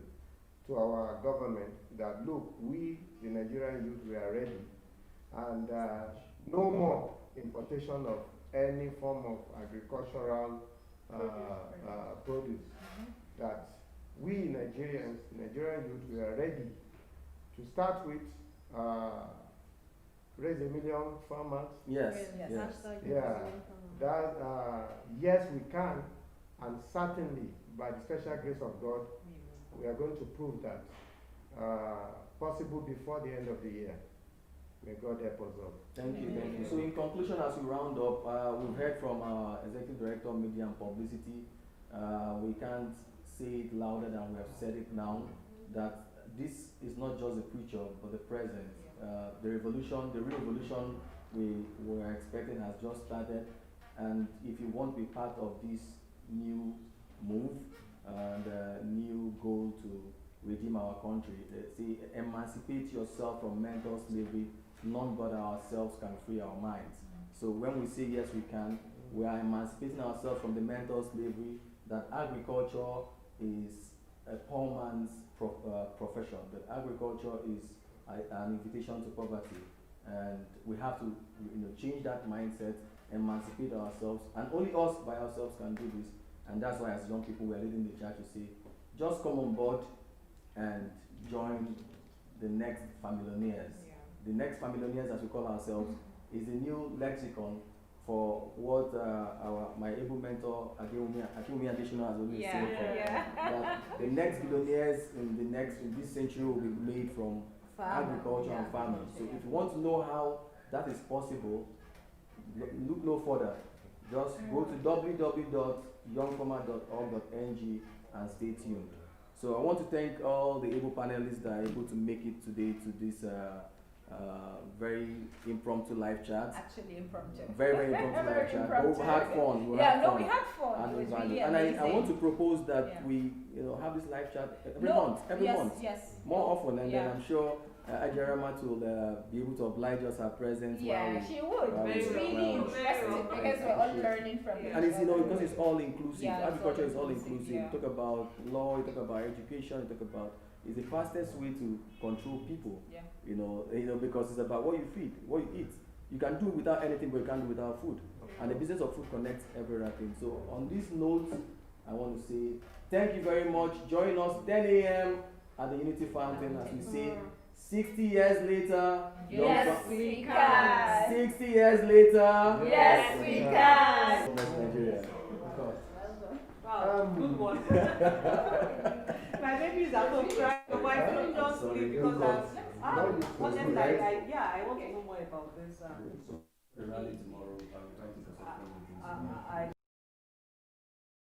to our government that, look, we, the Nigerian youth, we are ready. And no more importation of any form of agricultural produce. That we, Nigerian youth, we are ready to start with. Raise a million farmers. Yes. Yeah. That yes, we can, and certainly by the special grace of God, we are going to prove that possible before the end of the year. May God help us all. Thank you. So in conclusion, as we round up, we've heard from our Executive Director of Media and Publicity. We can't say it louder than we have said it now, that this is not just the future, but the present. The real revolution we were expecting has just started, and if you want to be part of this new move and new goal to redeem our country, say emancipate yourself from mental slavery. None but ourselves can free our minds. So when we say yes we can, we are emancipating ourselves from the mental slavery that agriculture is a poor man's profession, that agriculture is an invitation to poverty, and we have to change that mindset, emancipate ourselves, and only us by ourselves can do this. And that's why as young people we are leading the church to say, just come on board and join the next familionaires. The next familionaires, as we call ourselves, is a new lexicon for what my able mentor Akewumi Additional has always said. That the next billionaires in this century will be made from agriculture and farming. So if you want to know how that is possible, look no further. Just go to www.youngfarmer.org.ng and stay tuned. So I want to thank all the able panelists that are able to make it today to this very impromptu live chat. Actually impromptu. Very impromptu live chat. But we had fun. We had fun. And It was really and amazing. I want to propose that we have this live chat every month. Yes. More often, and then I'm sure Ajaramat will be able to oblige us her presence. Yeah, she would. It's really interesting because we're all learning from it. And it's because it's all inclusive. Yeah, Agriculture is all inclusive. Yeah. You talk about law, you talk about education, you talk about it's the fastest way to control people. Yeah. Because it's about what you feed, what you eat. You can do without anything, but you can't do without food. And the business of food connects everything. So on this note, I want to say thank you very much. Join us 10 a.m. at the Unity Fountain as we say 60 years later. Yes, we can. 60 years later. Yes, we can. Nigeria. Wow, good one. My baby is at home crying, but I couldn't just sleep because honestly, I want to know more about this.